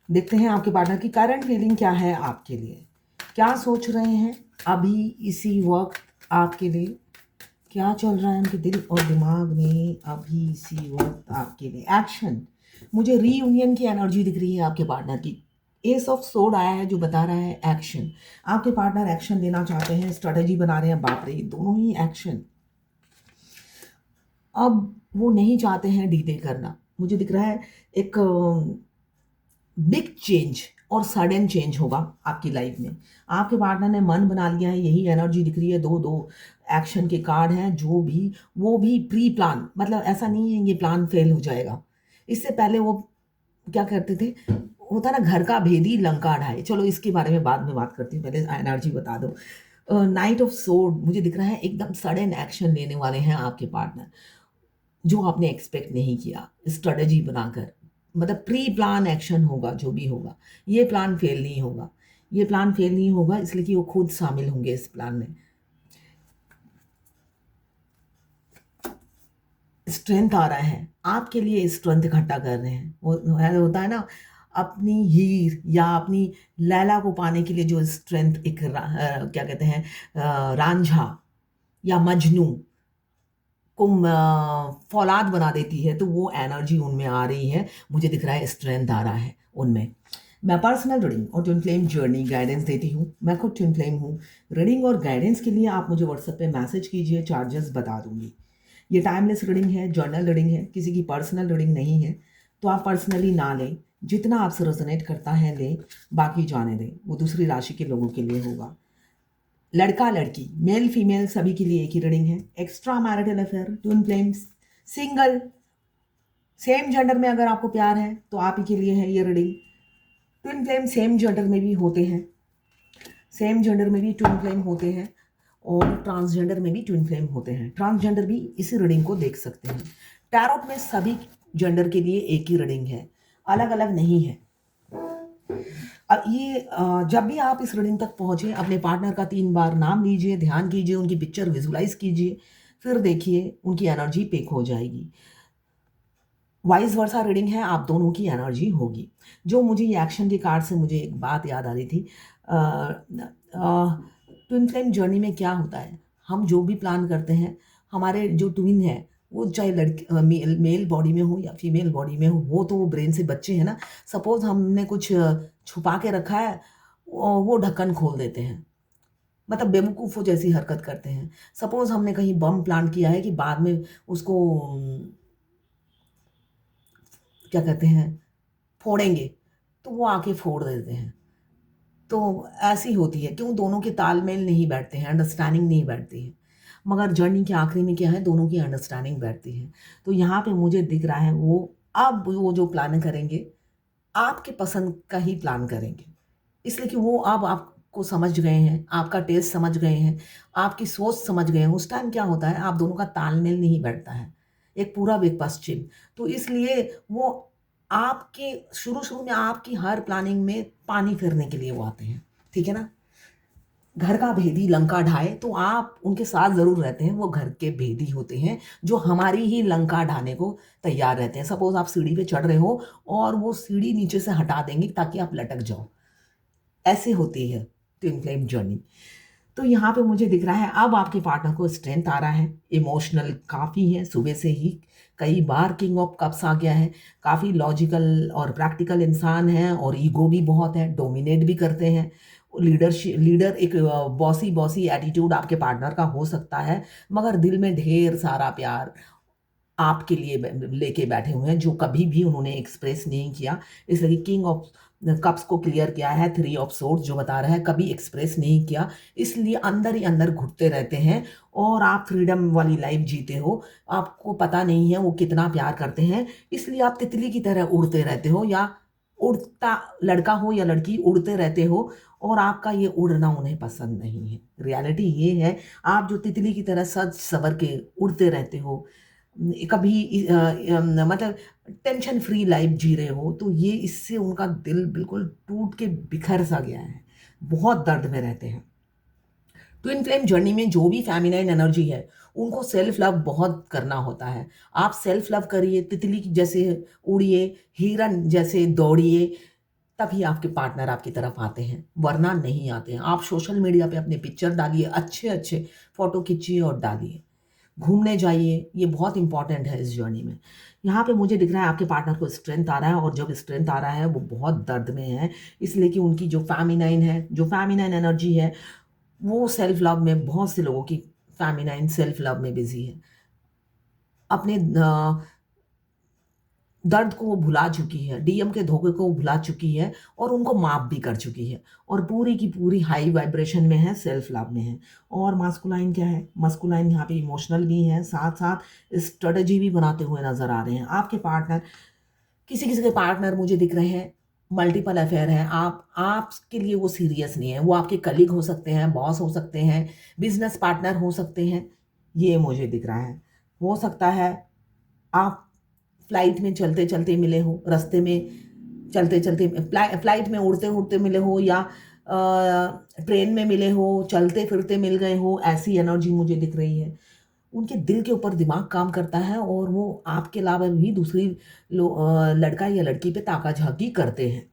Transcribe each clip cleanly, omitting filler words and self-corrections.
देखते हैं आपके पार्टनर की करंट फीलिंग क्या है आपके लिए, क्या सोच रहे हैं अभी इसी वक्त आपके लिए, क्या चल रहा है उनके दिल और दिमाग में अभी इसी वक्त आपके लिए। एक्शन, मुझे रीयूनियन की एनर्जी दिख रही है आपके पार्टनर की। एस ऑफ सोर्ड आया है जो बता रहा है एक्शन। आपके पार्टनर एक्शन लेना चाहते हैं, स्ट्रेटेजी बना रहे हैं। बाप रे, दोनों ही एक्शन। अब वो नहीं चाहते हैं डीले करना। मुझे दिख रहा है एक बिग चेंज और सडन चेंज होगा आपकी लाइफ में। आपके पार्टनर ने मन बना लिया है, यही एनर्जी दिख रही है। दो दो एक्शन के कार्ड हैं, जो भी वो भी प्री प्लान, मतलब ऐसा नहीं है ये प्लान फेल हो जाएगा। इससे पहले वो क्या करते थे, होता ना घर का भेदी लंका ढाए। चलो इसके बारे में बाद में बात करती हूँ, पहले एनर्जी बता दो। नाइट ऑफ सोर्ड मुझे दिख रहा है एकदम सडन एक्शन लेने वाले हैं आपके पार्टनर, जो आपने एक्सपेक्ट नहीं किया। स्ट्रेटेजी बनाकर, मतलब प्री प्लान एक्शन होगा जो भी होगा। ये प्लान फेल नहीं होगा, ये प्लान फेल नहीं होगा इसलिए कि वो खुद शामिल होंगे इस प्लान में। स्ट्रेंथ आ रहा है आपके लिए, स्ट्रेंथ इकट्ठा कर रहे हैं। वो होता है ना, अपनी हीर या अपनी लैला को पाने के लिए जो स्ट्रेंथ एक क्या कहते हैं, रांझा या मजनू को फौलाद बना देती है, तो वो एनर्जी उनमें आ रही है। मुझे दिख रहा है स्ट्रेंथ आ रहा है उनमें। मैं पर्सनल रीडिंग और ट्विन फ्लेम जर्नी गाइडेंस देती हूँ। मैं खुद ट्विन फ्लेम हूँ। रीडिंग और गाइडेंस के लिए आप मुझे व्हाट्सएप पे मैसेज कीजिए, चार्जेस बता दूंगी। ये टाइमलेस रीडिंग है, जर्नल रीडिंग है, किसी की पर्सनल रीडिंग नहीं है। तो आप पर्सनली ना लें, जितना आपसे रेजोनेट करता है लें, बाकी जाने दें, वो दूसरी राशि के लोगों के लिए होगा। लड़का लड़की, मेल फीमेल सभी के लिए एक ही रीडिंग है। Extra marital affair, twin flames, single, same gender में अगर आपको प्यार है तो आप ही के लिए है ये reading. Twin flame same gender में भी होते हैं, सेम जेंडर में भी ट्विन फ्लेम होते हैं, और ट्रांसजेंडर में भी ट्विन फ्लेम होते हैं। ट्रांसजेंडर भी इसी रीडिंग को देख सकते हैं। टैरोट में सभी जेंडर के लिए एक ही रीडिंग है, अलग अलग नहीं है। अब ये जब भी आप इस रीडिंग तक पहुंचे, अपने पार्टनर का 3 बार नाम लीजिए, ध्यान कीजिए, उनकी पिक्चर विजुलाइज कीजिए, फिर देखिए उनकी एनर्जी पिक हो जाएगी। वाइस वर्सा रीडिंग है, आप दोनों की एनर्जी होगी। जो मुझे ये एक्शन के कार्ड से मुझे एक बात याद आ रही थी। ट्विन फ्लेम जर्नी में क्या होता है, हम जो भी प्लान करते हैं, हमारे जो ट्विन है वो चाहे लड़के मेल बॉडी में हो या फीमेल बॉडी में हो तो वो ब्रेन से बच्चे हैं ना। सपोज हमने कुछ छुपा के रखा है, वो ढक्कन खोल देते हैं, मतलब बेवकूफ़ों जैसी हरकत करते हैं। सपोज हमने कहीं बम प्लांट किया है कि बाद में उसको क्या कहते हैं, फोड़ेंगे, तो वो आके फोड़ देते हैं। तो ऐसी होती है, क्यों, दोनों के तालमेल नहीं बैठते हैं, अंडरस्टैंडिंग नहीं बैठती है। मगर जर्नी के आखिरी में क्या है, दोनों की अंडरस्टैंडिंग बैठती है। तो यहाँ पे मुझे दिख रहा है वो अब वो जो प्लान करेंगे आपके पसंद का ही प्लान करेंगे, इसलिए कि वो अब आपको समझ गए हैं, आपका टेस्ट समझ गए हैं, आपकी सोच समझ गए हैं। उस टाइम क्या होता है, आप दोनों का तालमेल नहीं बैठता है, एक पूरब एक पश्चिम। तो इसलिए वो आपके शुरू-शुरू में आपकी हर प्लानिंग में पानी फेरने के लिए वो आते हैं, ठीक है ना? घर का भेदी लंका ढाए, तो आप उनके साथ ज़रूर रहते हैं, वो घर के भेदी होते हैं, जो हमारी ही लंका ढाने को तैयार रहते हैं। सपोज़ आप सीढ़ी पे चढ़ रहे हो और वो सीढ़ी नीचे से हटा देंगे ताकि आप लटक जाओ। ऐसे होती है ट्विन फ्लेम जर्नी। तो यहाँ पे मुझे दिख रहा है अब आपके पार्टनर को स्ट्रेंथ आ रहा है, इमोशनल काफ़ी है, सुबह से ही कई बार किंग ऑफ कप्स आ गया है। काफ़ी लॉजिकल और प्रैक्टिकल इंसान है, और ईगो भी बहुत है, डोमिनेट भी करते हैं। लीडर एक बॉसी बॉसी एटीट्यूड आपके पार्टनर का हो सकता है, मगर दिल में ढेर सारा प्यार आपके लिए लेके बैठे हुए हैं, जो कभी भी उन्होंने एक्सप्रेस नहीं किया। इसलिए किंग ऑफ कप्स को क्लियर किया है, 3 ऑफ सोर्ड्स जो बता रहा है कभी एक्सप्रेस नहीं किया, इसलिए अंदर ही अंदर घुटते रहते हैं। और आप फ्रीडम वाली लाइफ जीते हो, आपको पता नहीं है वो कितना प्यार करते हैं, इसलिए आप तितली की तरह उड़ते रहते हो, या उड़ता लड़का हो या लड़की उड़ते रहते हो, और आपका ये उड़ना उन्हें पसंद नहीं है। रियलिटी ये है, आप जो तितली की तरह सज सवर के उड़ते रहते हो, कभी मतलब टेंशन फ्री लाइफ जी रहे हो, तो ये इससे उनका दिल बिल्कुल टूट के बिखर सा गया है, बहुत दर्द में रहते हैं। ट्विन फ्लेम जर्नी में जो भी फेमिनाइन एनर्जी है, उनको सेल्फ लव बहुत करना होता है। आप सेल्फ लव करिए, तितली की जैसे उड़िए, हिरन जैसे दौड़िए, तभी आपके पार्टनर आपकी तरफ आते हैं, वरना नहीं आते हैं। आप सोशल मीडिया पे अपने पिक्चर डालिए, अच्छे अच्छे फ़ोटो खींचिए और डालिए। घूमने जाइए, ये बहुत इंपॉर्टेंट है इस जर्नी में। यहाँ पे मुझे दिख रहा है आपके पार्टनर को स्ट्रेंथ आ रहा है, और जब स्ट्रेंथ आ रहा है वो बहुत दर्द में है, इसलिए कि उनकी जो फेमिनाइन एनर्जी है, वो सेल्फ लव में, बहुत से लोगों की फेमिनाइन सेल्फ लव में बिजी है। अपने दर्द को वो भुला चुकी है, डीएम के धोखे को वो भुला चुकी है, और उनको माफ भी कर चुकी है, और पूरी की पूरी हाई वाइब्रेशन में है, सेल्फ लव में है। और मास्कुलाइन क्या है? मास्कुलाइन यहाँ पे इमोशनल भी है, साथ साथ स्ट्रेटजी भी बनाते हुए नजर आ रहे हैं। आपके पार्टनर, किसी किसी के पार्टनर मुझे दिख रहे हैं मल्टीपल अफेयर है। आपके लिए वो सीरियस नहीं है, वो आपके कलीग हो सकते हैं, बॉस हो सकते हैं, बिजनेस पार्टनर हो सकते हैं, ये मुझे दिख रहा है। हो सकता है आप फ्लाइट में चलते चलते मिले हो, रास्ते में चलते चलते, फ्लाइट में उड़ते उड़ते मिले हो, या ट्रेन में मिले हो, चलते फिरते मिल गए हो, ऐसी एनर्जी मुझे दिख रही है। उनके दिल के ऊपर दिमाग काम करता है, और वो आपके अलावा भी दूसरी लड़का या लड़की पे ताका झाकी करते हैं,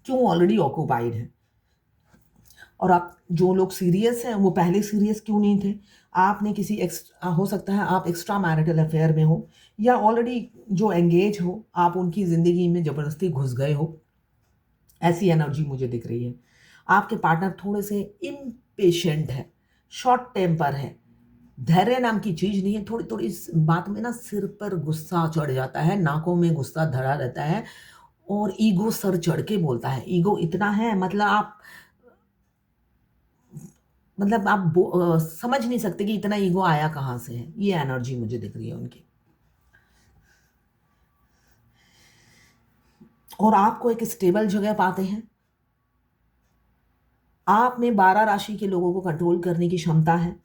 क्यों? ऑलरेडी ऑक्यूपाइड है। और आप, जो लोग सीरियस हैं, वो पहले सीरियस क्यों नहीं थे? आपने किसी हो सकता है आप एक्स्ट्रा मैरिटल अफेयर में हो, या ऑलरेडी जो एंगेज हो, आप उनकी ज़िंदगी में ज़बरदस्ती घुस गए हो, ऐसी एनर्जी मुझे दिख रही है। आपके पार्टनर थोड़े से इम्पेशेंट है, शॉर्ट टेम्पर है, धैर्य नाम की चीज़ नहीं है। थोड़ी थोड़ी इस बात में ना सिर पर गुस्सा चढ़ जाता है, नाकों में गुस्सा धरा रहता है, और ईगो सर चढ़ के बोलता है। ईगो इतना है, मतलब आप समझ नहीं सकते कि इतना ईगो आया कहाँ से है। ये एनर्जी मुझे दिख रही है उनकी। और आपको एक स्टेबल जगह पाते हैं। आप में 12 राशि के लोगों को कंट्रोल करने की क्षमता है,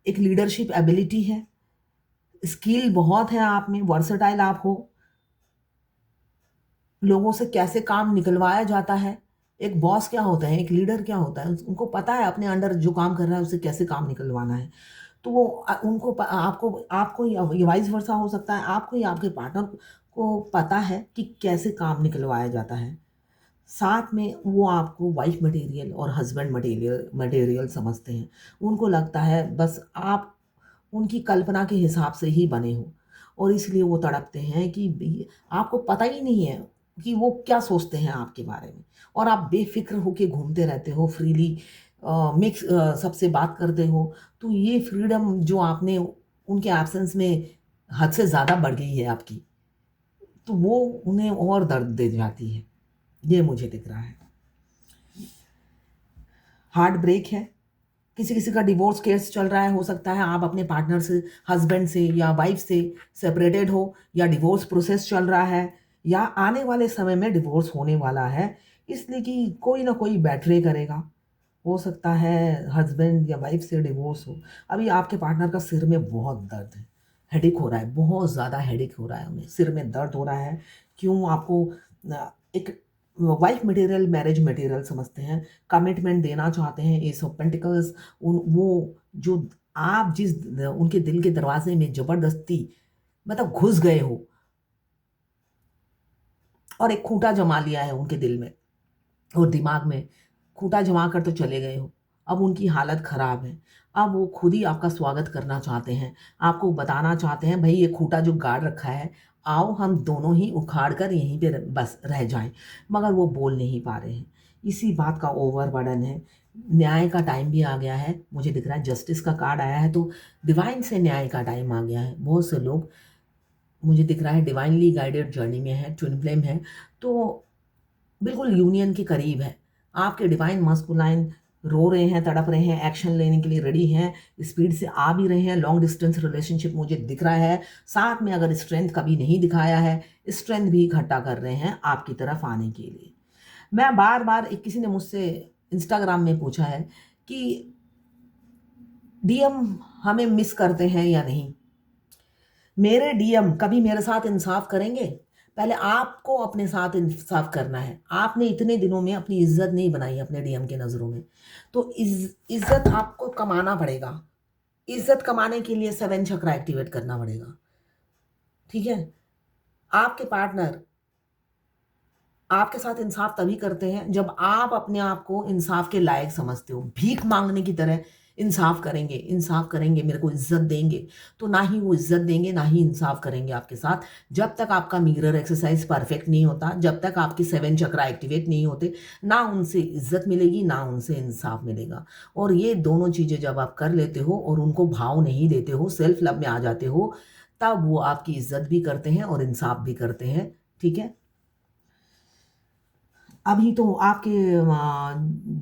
एक लीडरशिप एबिलिटी है, स्किल बहुत है आप में, वर्सेटाइल आप हो। लोगों से कैसे काम निकलवाया जाता है, एक बॉस क्या होता है, एक लीडर क्या होता है, उनको पता है अपने अंडर जो काम कर रहा है उसे कैसे काम निकलवाना है। तो वो आपको आपको ये वाइस वर्सा हो सकता है, आपको या आपके पार्टनर को पता है कि कैसे काम निकलवाया जाता है। साथ में वो आपको वाइफ मटेरियल और हस्बैंड मटेरियल मटेरियल समझते हैं। उनको लगता है बस आप उनकी कल्पना के हिसाब से ही बने हो, और इसलिए वो तड़पते हैं कि आपको पता ही नहीं है कि वो क्या सोचते हैं आपके बारे में, और आप बेफिक्र होके घूमते रहते हो, फ्रीली मिक्स सबसे बात करते हो। तो ये फ्रीडम जो आपने उनके एब्सेंस में हद से ज़्यादा बढ़ गई है आपकी, तो वो उन्हें और दर्द दे जाती है, ये मुझे दिख रहा है। हार्ट ब्रेक है, किसी किसी का डिवोर्स केस चल रहा है। हो सकता है आप अपने पार्टनर से, हस्बैंड से या वाइफ से सेपरेटेड हो, या डिवोर्स प्रोसेस चल रहा है, या आने वाले समय में डिवोर्स होने वाला है, इसलिए कि कोई ना कोई बैटरे करेगा। हो सकता है हस्बैंड या वाइफ से डिवोर्स हो। अभी आपके पार्टनर का सिर में बहुत दर्द है, हेडेक हो रहा है, बहुत ज़्यादा हेडेक हो रहा है, उन्हें सिर में दर्द हो रहा है। क्यों? आपको एक वाइफ मटेरियल, मैरिज मटेरियल समझते हैं, कमिटमेंट देना चाहते हैं, एस ऑफ पेंटिकल्स। उन वो जो आप जिस उनके दिल के दरवाजे में ज़बरदस्ती मतलब घुस गए हो, और एक खूंटा जमा लिया है उनके दिल में और दिमाग में, खूंटा जमा कर तो चले गए हो। अब उनकी हालत ख़राब है। अब वो खुद ही आपका स्वागत करना चाहते हैं। आपको बताना चाहते हैं, भई ये खूंटा जो गाड़ रखा है, आओ हम दोनों ही उखाड़ कर यहीं पे बस रह जाएँ। मगर वो बोल नहीं पा रहे हैं। इसी बात का ओवरबर्डन है। न्याय का टाइम भी आ गया है। मुझे दिख रहा है जस्टिस का कार्ड आया है, तो डिवाइन से न्याय का टाइम आ गया है। बहुत से लोग, मुझे दिख रहा है, डिवाइनली गाइडेड जर्नी में है, ट्विन फ्लेम है, तो बिल्कुल यूनियन के करीब है। आपके डिवाइन मास्कुलाइन रो रहे हैं, तड़प रहे हैं, एक्शन लेने के लिए रेडी हैं, स्पीड से आ भी रहे हैं। लॉन्ग डिस्टेंस रिलेशनशिप मुझे दिख रहा है। साथ में अगर स्ट्रेंथ कभी नहीं दिखाया है, स्ट्रेंथ भी इकट्ठा कर रहे हैं आपकी तरफ आने के लिए। मैं बार-बार, एक किसी ने मुझसे इंस्टाग्राम में पूछा है कि डीएम हमें मिस करते हैं या नहीं? मेरे डीएम कभी मेरे साथ इंसाफ करेंगे? पहले आपको अपने साथ इंसाफ करना है। आपने इतने दिनों में अपनी इज़्ज़त नहीं बनाई अपने डीएम की नज़रों में। तो इज़्ज़त आपको कमाना पड़ेगा। इज़्ज़त कमाने के लिए 7 चक्रा एक्टिवेट करना पड़ेगा। ठीक है? आपके पार्टनर आपके साथ इंसाफ तभी करते हैं जब आप अपने आप को इंसाफ के लायक समझते हो। भीख मांगने की तरह इंसाफ करेंगे, मेरे को इज्जत देंगे, तो ना ही वो इज्जत देंगे, ना ही इंसाफ करेंगे आपके साथ। जब तक आपका मिरर एक्सरसाइज परफेक्ट नहीं होता, जब तक आपके 7 चक्रा एक्टिवेट नहीं होते, ना उनसे इज्जत मिलेगी, ना उनसे इंसाफ मिलेगा। और ये दोनों चीज़ें जब आप कर लेते हो और उनको भाव नहीं देते हो, सेल्फ लव में आ जाते हो, तब वो आपकी इज्जत भी करते हैं और इंसाफ भी करते हैं। ठीक है। अभी तो आपके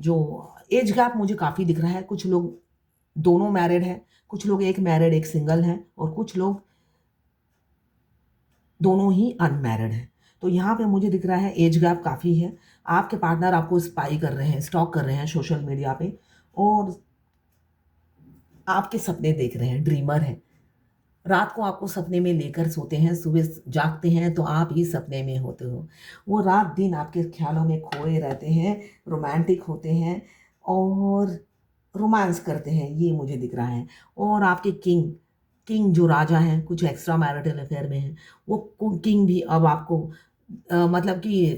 जो एज गैप मुझे काफ़ी दिख रहा है, कुछ लोग दोनों मैरिड हैं, कुछ लोग एक मैरिड एक सिंगल हैं, और कुछ लोग दोनों ही अनमैरिड हैं। तो यहाँ पे मुझे दिख रहा है एज गैप काफ़ी है। आपके पार्टनर आपको स्पाई कर रहे हैं, स्टॉक कर रहे हैं सोशल मीडिया पे, और आपके सपने देख रहे हैं, ड्रीमर हैं। रात को आपको सपने में लेकर सोते हैं, सुबह जागते हैं तो आप ही सपने में होते हो। वो रात दिन आपके ख्यालों में खोए रहते हैं, रोमांटिक होते हैं और रोमांस करते हैं, ये मुझे दिख रहा है। और आपके किंग किंग जो राजा हैं, कुछ एक्स्ट्रा मैरिटल अफेयर में हैं, वो किंग भी अब आपको मतलब कि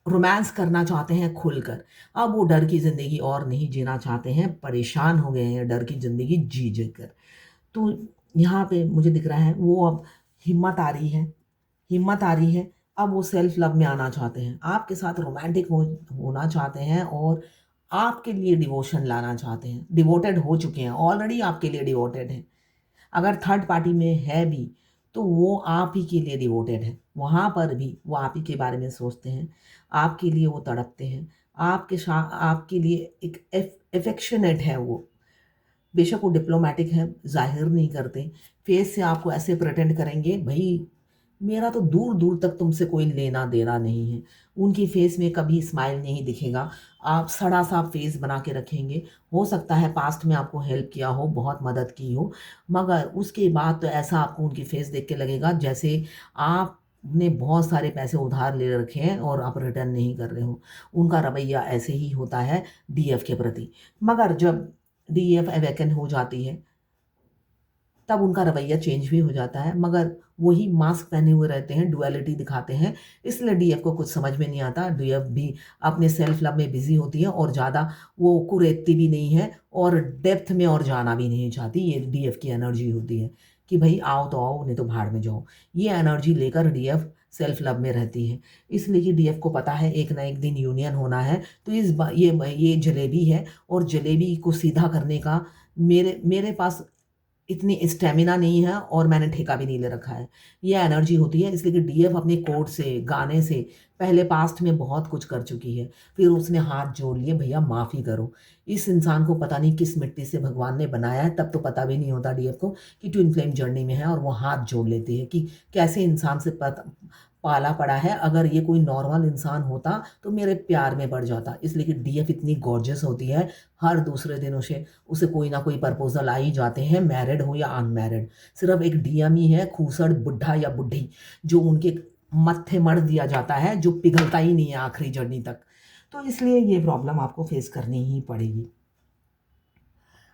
रोमांस करना चाहते हैं खुलकर। अब वो डर की ज़िंदगी और नहीं जीना चाहते हैं, परेशान हो गए हैं डर की ज़िंदगी जी जी कर। तो यहाँ पे मुझे दिख रहा है वो अब हिम्मत आ रही है, हिम्मत आ रही है। अब वो सेल्फ लव में आना चाहते हैं, आपके साथ रोमांटिक होना चाहते हैं, और आपके लिए डिवोशन लाना चाहते हैं। डिवोटेड हो चुके हैं, ऑलरेडी आपके लिए डिवोटेड हैं। अगर थर्ड पार्टी में है भी, तो वो आप ही के लिए डिवोटेड है। वहाँ पर भी वो आप ही के बारे में सोचते हैं, आपके लिए वो तड़पते हैं, आपके लिए एक एफेक्शनेट है वो। बेशक वो डिप्लोमेटिक है, ज़ाहिर नहीं करते, फेस से आपको ऐसे प्रेटेंड करेंगे, भई मेरा तो दूर दूर तक तुमसे कोई लेना देना नहीं है। उनकी फेस में कभी स्माइल नहीं दिखेगा, आप सड़ा सा फेस बना के रखेंगे। हो सकता है पास्ट में आपको हेल्प किया हो, बहुत मदद की हो, मगर उसके बाद तो ऐसा आपको उनकी फेस देख के लगेगा जैसे आपने बहुत सारे पैसे उधार ले रखे हैं और आप रिटर्न नहीं कर रहे हो। उनका रवैया ऐसे ही होता है डीएफ के प्रति। मगर जब डीएफ अवेकन हो जाती है, तब उनका रवैया चेंज भी हो जाता है, मगर वही मास्क पहने हुए रहते हैं, डुअलिटी दिखाते हैं। इसलिए डीएफ को कुछ समझ में नहीं आता। डीएफ भी अपने सेल्फ लव में बिजी होती है, और ज़्यादा वो कुरेदती भी नहीं है, और डेप्थ में और जाना भी नहीं चाहती। ये डीएफ की एनर्जी होती है कि भाई आओ तो आओ, नहीं तो भाड़ में जाओ। ये एनर्जी लेकर डीएफ सेल्फ लव में रहती है, इसलिए कि डीएफ को पता है एक ना एक दिन यूनियन होना है। तो ये जलेबी है, और जलेबी को सीधा करने का मेरे मेरे पास इतनी स्टैमिना नहीं है, और मैंने ठेका भी नहीं ले रखा है। ये एनर्जी होती है, इसलिए कि डीएफ अपने कोड से, गाने से पहले पास्ट में बहुत कुछ कर चुकी है। फिर उसने हाथ जोड़ लिए, भैया माफ़ी करो। इस इंसान को पता नहीं किस मिट्टी से भगवान ने बनाया है, तब तो पता भी नहीं होता डीएफ को कि ट्विन फ्लेम जर्नी में है, और वो हाथ जोड़ लेती है कि कैसे इंसान से पाला पड़ा है। अगर ये कोई नॉर्मल इंसान होता तो मेरे प्यार में पड़ जाता। इसलिए कि डीएफ इतनी गॉर्जियस होती है, हर दूसरे दिन उसे उसे कोई ना कोई प्रपोजल आ ही जाते हैं, मैरिड हो या अनमैरिड। सिर्फ एक डीएम ही है, खूसड़ बुढ़ा या बुढ़ी, जो उनके मत्थे मढ़ दिया जाता है, जो पिघलता ही नहीं है आखिरी जर्नी तक। तो इसलिए ये प्रॉब्लम आपको फेस करनी ही पड़ेगी।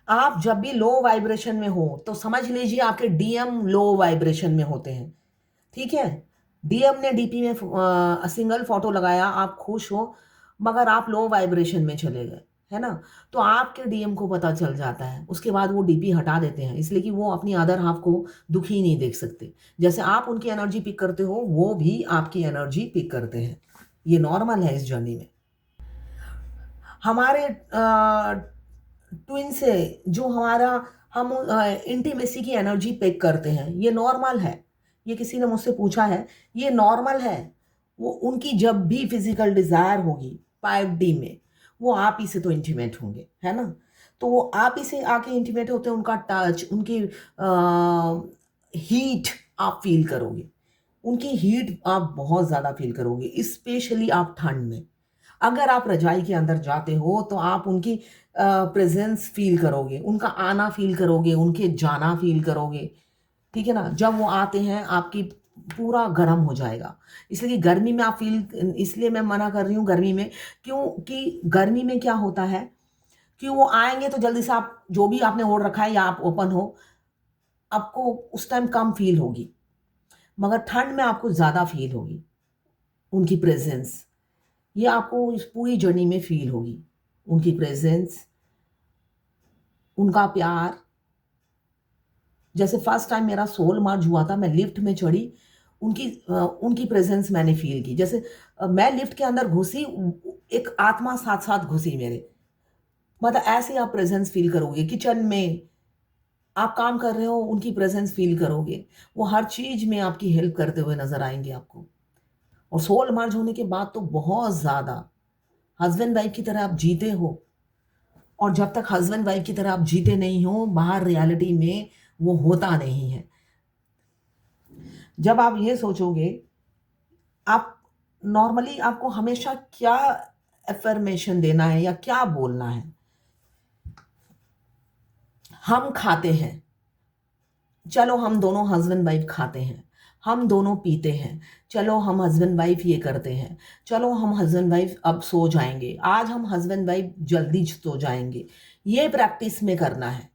आप जब भी लो वाइब्रेशन में हो, तो समझ लीजिए आपके डीएम लो वाइब्रेशन में होते हैं। ठीक है। डीएम ने डीपी में सिंगल फोटो लगाया, आप खुश हो, मगर आप लो वाइब्रेशन में चले गए, है ना? तो आपके डीएम को पता चल जाता है, उसके बाद वो डीपी हटा देते हैं, इसलिए कि वो अपनी अदर हाफ को दुखी नहीं देख सकते। जैसे आप उनकी एनर्जी पिक करते हो, वो भी आपकी एनर्जी पिक करते हैं। ये नॉर्मल है इस जर्नी में। हमारे ट्विन से जो हमारा हम इंटीमेसी की एनर्जी पिक करते हैं, ये नॉर्मल है। ये किसी ने मुझसे पूछा है, ये नॉर्मल है। वो उनकी जब भी फिजिकल डिजायर होगी 5D में, वो आप ही से तो इंटीमेट होंगे, है ना? तो वो आप ही से आके इंटीमेट होते हैं, उनका टच, उनकी हीट आप फील करोगे। उनकी हीट आप बहुत ज़्यादा फील करोगे, स्पेशली आप ठंड में। अगर आप रजाई के अंदर जाते हो, तो आप उनकी प्रेजेंस फील करोगे, उनका आना फील करोगे, उनके जाना फील करोगे। ठीक है ना? जब वो आते हैं, आपकी पूरा गर्म हो जाएगा। इसलिए कि गर्मी में आप फील, इसलिए मैं मना कर रही हूँ गर्मी में, क्योंकि गर्मी में क्या होता है कि वो आएंगे तो जल्दी से आप जो भी आपने ओढ़ रखा है, या आप ओपन हो, आपको उस टाइम कम फील होगी, मगर ठंड में आपको ज़्यादा फील होगी। उनकी प्रेजेंस, ये आपको इस पूरी जर्नी में फील होगी। उनकी प्रेजेंस, उनका प्यार। जैसे फर्स्ट टाइम मेरा सोल मर्ज हुआ था, मैं लिफ्ट में चढ़ी, उनकी प्रेजेंस मैंने फील की। जैसे मैं लिफ्ट के अंदर घुसी, एक आत्मा साथ साथ घुसी मेरे। मतलब ऐसे आप प्रेजेंस फील करोगे। किचन में आप काम कर रहे हो, उनकी प्रेजेंस फील करोगे। वो हर चीज में आपकी हेल्प करते हुए नजर आएंगे आपको। और सोल मर्ज होने के बाद तो बहुत ज्यादा हस्बैंड वाइफ की तरह आप जीते हो। और जब तक हस्बैंड वाइफ की तरह आप जीते नहीं हो, बाहर रियलिटी में वो होता नहीं है। जब आप ये सोचोगे, आप नॉर्मली आपको हमेशा क्या अफर्मेशन देना है या क्या बोलना है। हम खाते हैं, चलो हम दोनों हस्बैंड वाइफ खाते हैं। हम दोनों पीते हैं, चलो हम हस्बैंड वाइफ ये करते हैं। चलो हम हस्बैंड वाइफ अब सो जाएंगे, आज हम हस्बैंड वाइफ जल्दी सो जाएंगे। ये प्रैक्टिस में करना है।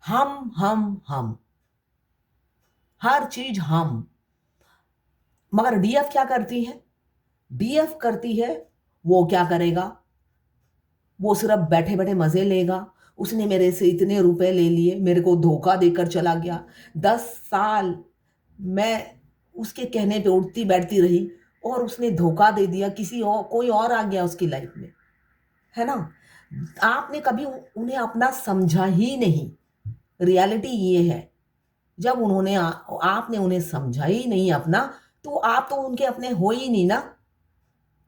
हम हर चीज हम। मगर डीएफ क्या करती है? डीएफ करती है, वो क्या करेगा? वो सिर्फ बैठे बैठे मजे लेगा। उसने मेरे से इतने रुपए ले लिए, मेरे को धोखा देकर चला गया। 10 साल मैं उसके कहने पे उठती बैठती रही और उसने धोखा दे दिया, किसी और कोई और आ गया उसकी लाइफ में, है ना। आपने कभी उन्हें अपना समझा ही नहीं। रियलिटी ये है, जब आपने उन्हें समझा ही नहीं अपना, तो आप तो उनके अपने हो ही नहीं ना।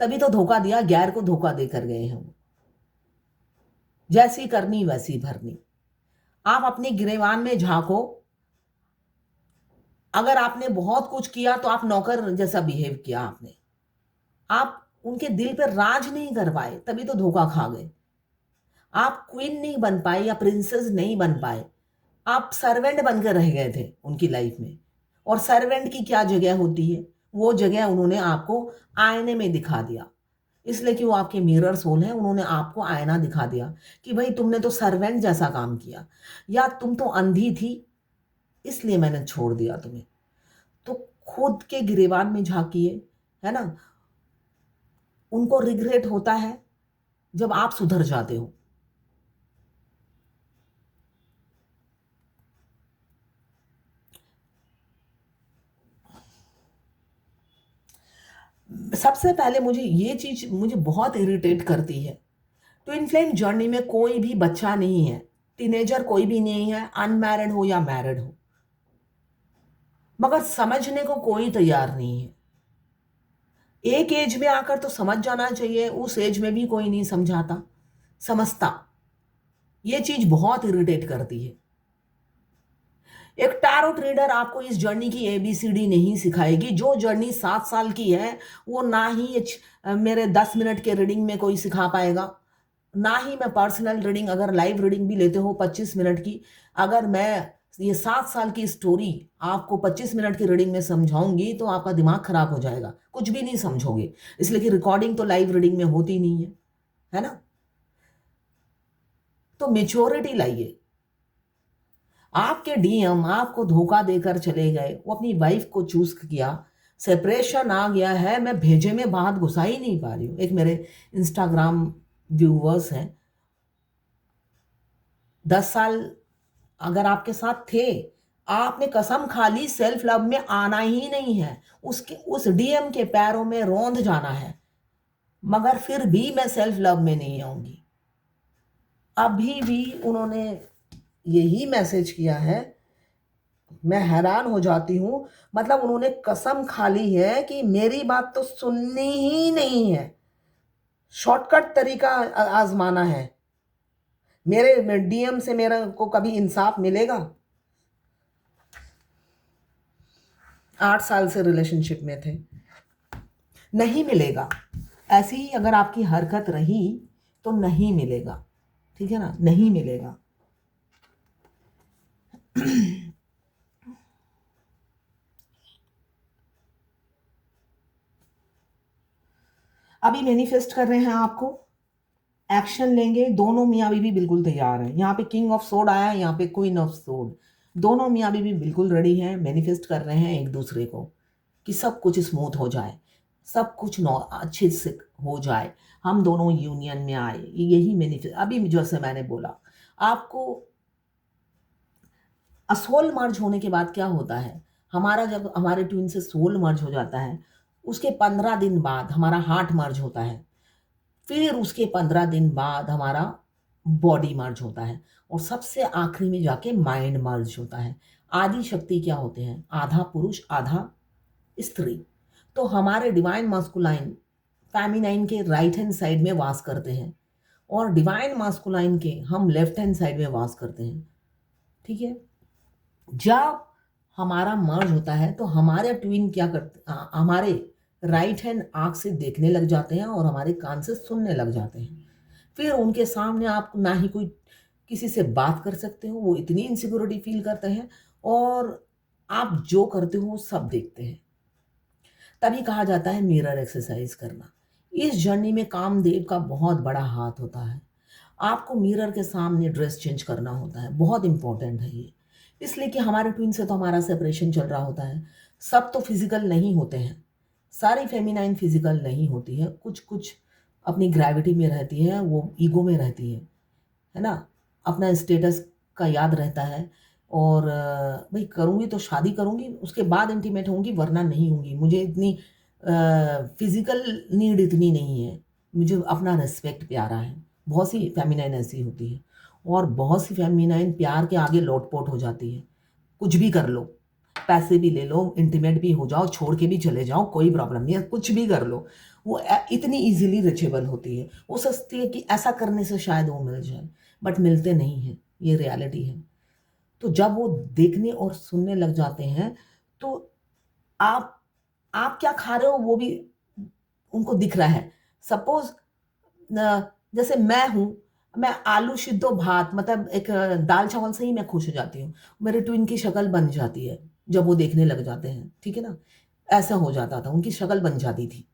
तभी तो धोखा दिया, गैर को धोखा देकर गए हैं वो। जैसी करनी वैसी भरनी। आप अपने गिरेबान में झांको। अगर आपने बहुत कुछ किया तो आप नौकर जैसा बिहेव किया आपने। आप उनके दिल पर राज नहीं कर पाए, तभी तो धोखा खा गए। आप क्वीन नहीं बन पाए या प्रिंसेस नहीं बन पाए। आप सर्वेंट बनकर रह गए थे उनकी लाइफ में। और सर्वेंट की क्या जगह होती है? वो जगह उन्होंने आपको आईने में दिखा दिया। इसलिए कि वो आपके मिरर सोल है, उन्होंने आपको आईना दिखा दिया कि भाई तुमने तो सर्वेंट जैसा काम किया, या तुम तो अंधी थी इसलिए मैंने छोड़ दिया तुम्हें। तो खुद के गिरेबान में झांकिए, है ना। उनको रिग्रेट होता है जब आप सुधर जाते हो। सबसे पहले ये चीज मुझे बहुत इरिटेट करती है। ट्विन फ्लेम जर्नी में कोई भी बच्चा नहीं है, टीनेजर कोई भी नहीं है, अनमैरिड हो या मैरिड हो, मगर समझने को कोई तैयार नहीं है। एक एज में आकर तो समझ जाना चाहिए, उस एज में भी कोई नहीं समझता। ये चीज बहुत इरिटेट करती है। एक टैरोट रीडर आपको इस जर्नी की एबीसीडी नहीं सिखाएगी। जो जर्नी 7 साल की है, वो ना ही मेरे 10 मिनट के रीडिंग में कोई सिखा पाएगा, ना ही मैं पर्सनल रीडिंग, अगर लाइव रीडिंग भी लेते हो 25 मिनट की, अगर मैं ये 7 साल की स्टोरी आपको 25 मिनट की रीडिंग में समझाऊंगी तो आपका दिमाग खराब हो जाएगा, कुछ भी नहीं समझोगे। इसलिए कि रिकॉर्डिंग तो लाइव रीडिंग में होती नहीं है ना। तो मेच्योरिटी लाइए। आपके डीएम आपको धोखा देकर चले गए, वो अपनी वाइफ को चूज किया, सेपरेशन आ गया है, मैं भेजे में बात घुसा ही नहीं पा रही हूँ। एक मेरे इंस्टाग्राम व्यूवर्स हैं, 10 साल अगर आपके साथ थे, आपने कसम खा ली सेल्फ लव में आना ही नहीं है, उसके उस डीएम के पैरों में रौंद जाना है, मगर फिर भी मैं सेल्फ लव में नहीं आऊंगी। अभी भी उन्होंने यही मैसेज किया है, मैं हैरान हो जाती हूँ। मतलब उन्होंने कसम खा ली है कि मेरी बात तो सुननी ही नहीं है, शॉर्टकट तरीका आजमाना है। मेरे डीएम से मेरे को कभी इंसाफ मिलेगा? 8 साल से रिलेशनशिप में थे, नहीं मिलेगा। ऐसी ही अगर आपकी हरकत रही तो नहीं मिलेगा, ठीक है ना, नहीं मिलेगा। अभी मैनिफेस्ट कर रहे हैं आपको, एक्शन लेंगे। दोनों मियाँ बीवी बिल्कुल तैयार हैं। यहाँ पे किंग ऑफ सोड आया है, यहाँ पे क्वीन ऑफ सोड। दोनों मियाँ बीवी बिल्कुल रेडी हैं, मैनिफेस्ट कर रहे हैं एक दूसरे को कि सब कुछ स्मूथ हो जाए। सब कुछ अच्छे से हो जाए, हम दोनों यूनियन में आए, यही मैनिफेस्ट। अभी जैसे मैंने बोला आपको, सोल मर्ज होने के बाद क्या होता है, हमारा जब हमारे ट्विन से सोल मर्ज हो जाता है, उसके 15 दिन बाद हमारा हार्ट मर्ज होता है, फिर उसके 15 दिन बाद हमारा बॉडी मर्ज होता है, और सबसे आखिरी में जाके माइंड मर्ज होता है। आदि शक्ति क्या होते हैं, आधा पुरुष आधा स्त्री। तो हमारे डिवाइन मास्कुलाइन फेमिनाइन के राइट हैंड साइड में वास करते हैं, और डिवाइन मास्कुलाइन के हम लेफ्ट हैंड साइड में वास करते हैं। ठीक है, जब हमारा मर्ज होता है तो हमारे ट्विन क्या करते, हमारे राइट हैंड आंख से देखने लग जाते हैं और हमारे कान से सुनने लग जाते हैं। फिर उनके सामने आप ना ही कोई किसी से बात कर सकते हो, वो इतनी इनसिक्योरिटी फील करते हैं, और आप जो करते हो वो सब देखते हैं। तभी कहा जाता है मिरर एक्सरसाइज करना। इस जर्नी में कामदेव का बहुत बड़ा हाथ होता है। आपको मिरर के सामने ड्रेस चेंज करना होता है, बहुत इंपॉर्टेंट है ये, इसलिए कि हमारे ट्विन से तो हमारा सेपरेशन चल रहा होता है। सब तो फिजिकल नहीं होते हैं, सारी फेमिनाइन फिजिकल नहीं होती है, कुछ कुछ अपनी ग्रेविटी में रहती है, वो ईगो में रहती है ना, अपना स्टेटस का याद रहता है, और भाई करूँगी तो शादी करूँगी, उसके बाद इंटीमेट होंगी, वरना नहीं होंगी। मुझे इतनी फिजिकल नीड इतनी नहीं है, मुझे अपना रिस्पेक्ट प्यारा है। बहुत सी फेमिनाइन ऐसी होती है, और बहुत सी फेमिनाइन प्यार के आगे लोटपोट हो जाती है। कुछ भी कर लो, पैसे भी ले लो, इंटीमेट भी हो जाओ, छोड़ के भी चले जाओ, कोई प्रॉब्लम नहीं है, कुछ भी कर लो। वो इतनी इजीली रिचेबल होती है, वो सोचती है कि ऐसा करने से शायद वो मिल जाए, बट मिलते नहीं हैं, ये रियलिटी है। तो जब वो देखने और सुनने लग जाते हैं, तो आप आप क्या खा रहे हो वो भी उनको दिख रहा है। सपोज जैसे मैं हूँ, मैं आलू सिद्धो भात, मतलब एक दाल चावल से ही मैं खुश हो जाती हूँ, मेरे ट्विन की शक्ल बन जाती है जब वो देखने लग जाते हैं। ठीक है ना, ऐसा हो जाता था, उनकी शक्ल बन जाती थी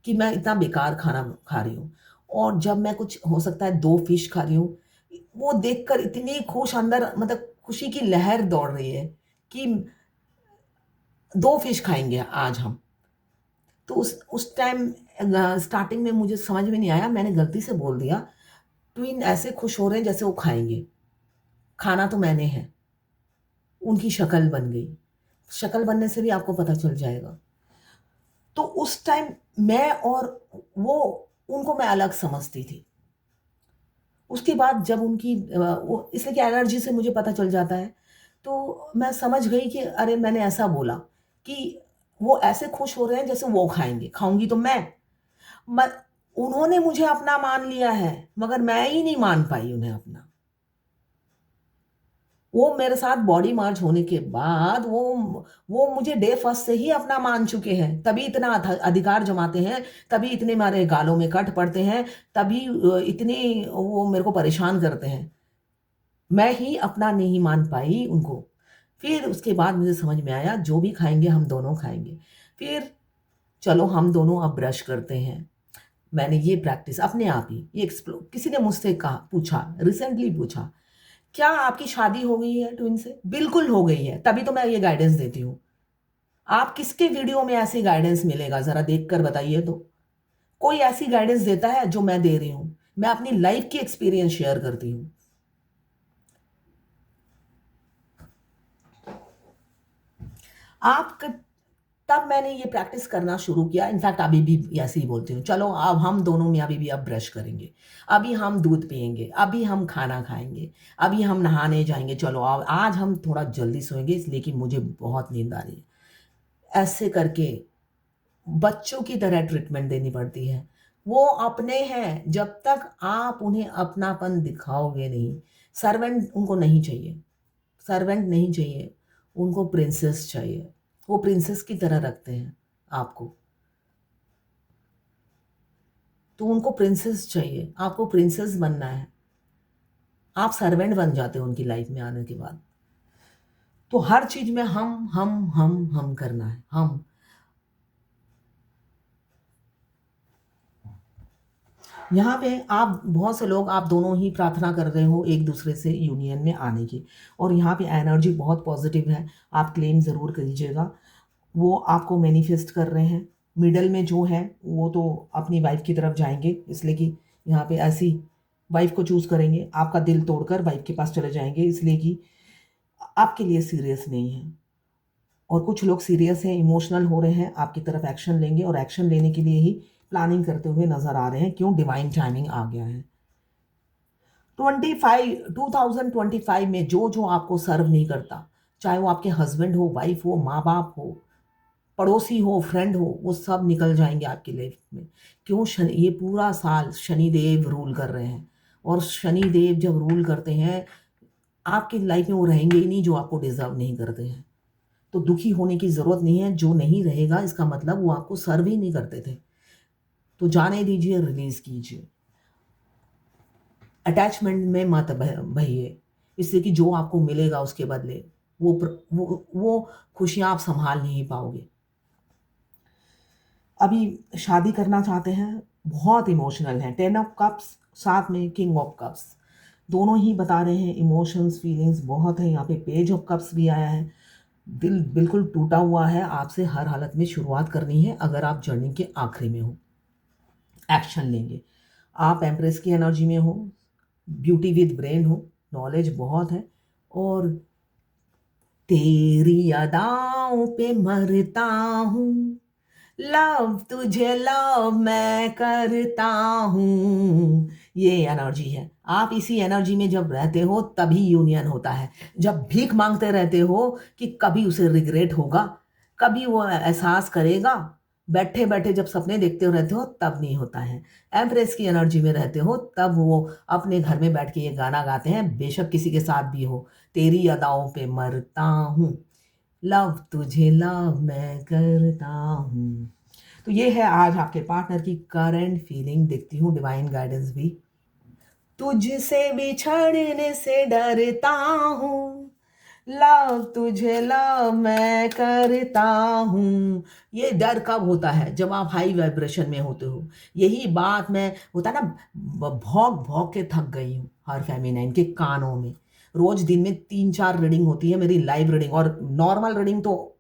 कि मैं इतना बेकार खाना खा रही हूँ। और जब मैं कुछ हो सकता है 2 फिश खा रही हूँ, वो देखकर इतनी खुश, अंदर मतलब खुशी की लहर दौड़ रही है कि 2 फिश खाएँगे आज हम। तो उस टाइम स्टार्टिंग में मुझे समझ में नहीं आया, मैंने गलती से बोल दिया, ट्विन ऐसे खुश हो रहे हैं जैसे वो खाएँगे। खाना तो मैंने है, उनकी शक्ल बन गई। शक्ल बनने से भी आपको पता चल जाएगा। तो उस टाइम मैं और वो, उनको मैं अलग समझती थी। उसके बाद जब उनकी वो, इसलिए कि एनर्जी से मुझे पता चल जाता है, तो मैं समझ गई कि अरे मैंने ऐसा बोला कि वो ऐसे खुश हो रहे हैं जैसे वो खाएँगे, खाऊँगी तो मैं। म उन्होंने मुझे अपना मान लिया है, मगर मैं ही नहीं मान पाई उन्हें अपना। वो मेरे साथ बॉडी मर्ज होने के बाद वो मुझे डे फर्स्ट से ही अपना मान चुके हैं, तभी इतना अधिकार जमाते हैं, तभी इतने मेरे गालों में कट पड़ते हैं, तभी इतने वो मेरे को परेशान करते हैं। मैं ही अपना नहीं मान पाई उनको। फिर उसके बाद मुझे समझ में आया, जो भी खाएँगे हम दोनों खाएँगे। फिर चलो हम दोनों अब ब्रश करते हैं। मैंने ये प्रैक्टिस अपने आप ही ये किसी ने मुझसे कहा, पूछा, रिसेंटली पूछा, क्या आपकी शादी हो गई है ट्विन से? बिल्कुल हो गई है, तभी तो मैं ये गाइडेंस देती हूँ। आप किसके वीडियो में ऐसी गाइडेंस मिलेगा, ज़रा देख कर बताइए तो? कोई ऐसी गाइडेंस देता है जो मैं दे रही हूँ? मैं अपनी लाइफ़ की एक्सपीरियंस शेयर करती हूँ। आप क तब मैंने ये प्रैक्टिस करना शुरू किया, इनफैक्ट अभी भी ऐसे ही बोलती हूँ, चलो अब हम दोनों में अभी भी अब ब्रश करेंगे, अभी हम दूध पिएँगे, अभी हम खाना खाएँगे, अभी हम नहाने जाएँगे, चलो अब आज हम थोड़ा जल्दी सोएँगे इसलिए कि मुझे बहुत नींद आ रही है। ऐसे करके बच्चों की तरह ट्रीटमेंट देनी पड़ती है। वो अपने हैं, जब तक आप उन्हें अपनापन दिखाओगे नहीं, सर्वेंट उनको नहीं चाहिए, सर्वेंट नहीं चाहिए, उनको प्रिंसेस चाहिए। वो प्रिंसेस की तरह रखते हैं आपको। तो उनको प्रिंसेस चाहिए, आपको प्रिंसेस बनना है। आप सर्वेंट बन जाते हो उनकी लाइफ में आने के बाद। तो हर चीज़ में हम करना है, हम। यहाँ पे आप बहुत से लोग, आप दोनों ही प्रार्थना कर रहे हो एक-दूसरे से यूनियन में आने की, और यहाँ पे एनर्जी बहुत पॉज़िटिव है, आप क्लेम ज़रूर कीजिएगा। वो आपको मैनिफेस्ट कर रहे हैं, मिडल में जो है वो तो अपनी वाइफ की तरफ जाएंगे, इसलिए कि यहाँ पे ऐसी वाइफ को चूज़ करेंगे, आपका दिल तोड़कर वाइफ के पास चले जाएंगे, इसलिए कि आपके लिए सीरियस नहीं है। और कुछ लोग सीरियस हैं, इमोशनल हो रहे हैं, आपकी तरफ एक्शन लेंगे और एक्शन लेने के लिए ही प्लानिंग करते हुए नज़र आ रहे हैं। क्यों? डिवाइन टाइमिंग आ गया है। 2025 में जो जो आपको सर्व नहीं करता, चाहे वो आपके हस्बैंड हो, वाइफ हो, माँ बाप हो, पड़ोसी हो, फ्रेंड हो, वो सब निकल जाएंगे आपकी लाइफ में। क्यों? शनि, ये पूरा साल शनिदेव रूल कर रहे हैं, और शनिदेव जब रूल करते हैं आपकी लाइफ में, वो रहेंगे ही नहीं जो आपको डिजर्व नहीं करते हैं। तो दुखी होने की ज़रूरत नहीं है, जो नहीं रहेगा इसका मतलब वो आपको सर्व ही नहीं करते थे। तो जाने दीजिए, रिलीज कीजिए, अटैचमेंट में मत भइए, इससे कि जो आपको मिलेगा उसके बदले वो खुशियाँ आप संभाल नहीं पाओगे। अभी शादी करना चाहते हैं, बहुत इमोशनल हैं, 10 ऑफ कप्स साथ में किंग ऑफ कप्स, दोनों ही बता रहे हैं इमोशंस फीलिंग्स बहुत है। यहाँ पे पेज ऑफ कप्स भी आया है, दिल बिल्कुल टूटा हुआ है, आपसे हर हालत में शुरुआत करनी है। अगर आप जर्नी के आखिरी में हो, एक्शन लेंगे। आप एम्प्रेस की एनर्जी में हो, ब्यूटी विद ब्रेन हो, नॉलेज बहुत है, और तेरी अदाओं पे मरता हूँ, लव तुझे लव मैं करता हूँ, ये एनर्जी है। आप इसी एनर्जी में जब रहते हो तभी यूनियन होता है। जब भीख मांगते रहते हो कि कभी उसे रिग्रेट होगा, कभी वो एहसास करेगा, बैठे बैठे जब सपने देखते रहते हो तब नहीं होता है। एम्प्रेस की एनर्जी में रहते हो तब वो अपने घर में बैठ के ये गाना गाते हैं, बेशक किसी के साथ भी हो, तेरी अदाओं पे मरता हूँ, लव तुझे लव मैं करता हूँ। तो ये है आज आपके पार्टनर की करंट फीलिंग। देखती हूँ डिवाइन गाइडेंस भी। तुझसे बिछड़ने से डरता हूँ, लव तुझे लव मैं करता हूँ। ये डर कब होता है? जब आप हाई वाइब्रेशन में होते हो। यही बात मैं होता है ना, भौंक भौंक के थक गई हूँ हर फेमिनाइन के कानों में। रोज दिन में 3-4 रीडिंग होती है मेरी, लाइव रीडिंग, और नॉर्मल रीडिंग तो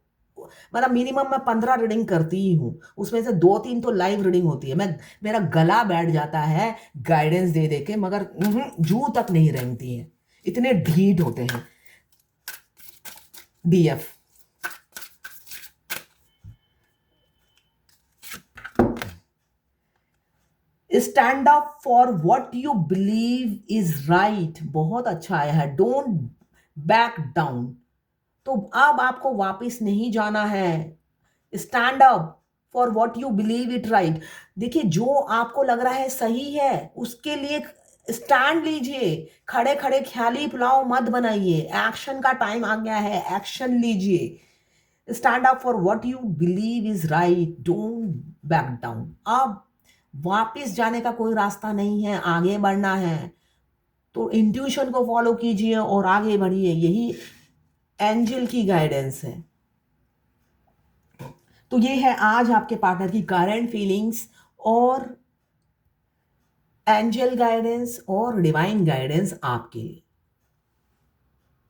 मतलब मिनिमम मैं 15 रीडिंग करती ही हूँ, उसमें से 2-3 तो लाइव रीडिंग होती है। मेरा गला बैठ जाता है गाइडेंस दे दे के, मगर जू तक नहीं रेंगती है, इतने ढीठ होते हैं। DF, stand up for what you believe is right, बहुत अच्छा आया है। डोंट बैक डाउन, तो अब आपको वापस नहीं जाना है। Stand up for what you believe it right. देखिए, जो आपको लग रहा है सही है उसके लिए स्टैंड लीजिए, खड़े खड़े ख्याली पुलाव मत बनाइए। एक्शन का टाइम आ गया है, एक्शन लीजिए। Stand up for what you believe is right, don't back down. अब वापस जाने का कोई रास्ता नहीं है, आगे बढ़ना है। तो इंट्यूशन को फॉलो कीजिए और आगे बढ़िए, यही एंजल की गाइडेंस है। तो ये है आज आपके पार्टनर की करंट फीलिंग्स और एंजल गाइडेंस और डिवाइन गाइडेंस आपके लिए।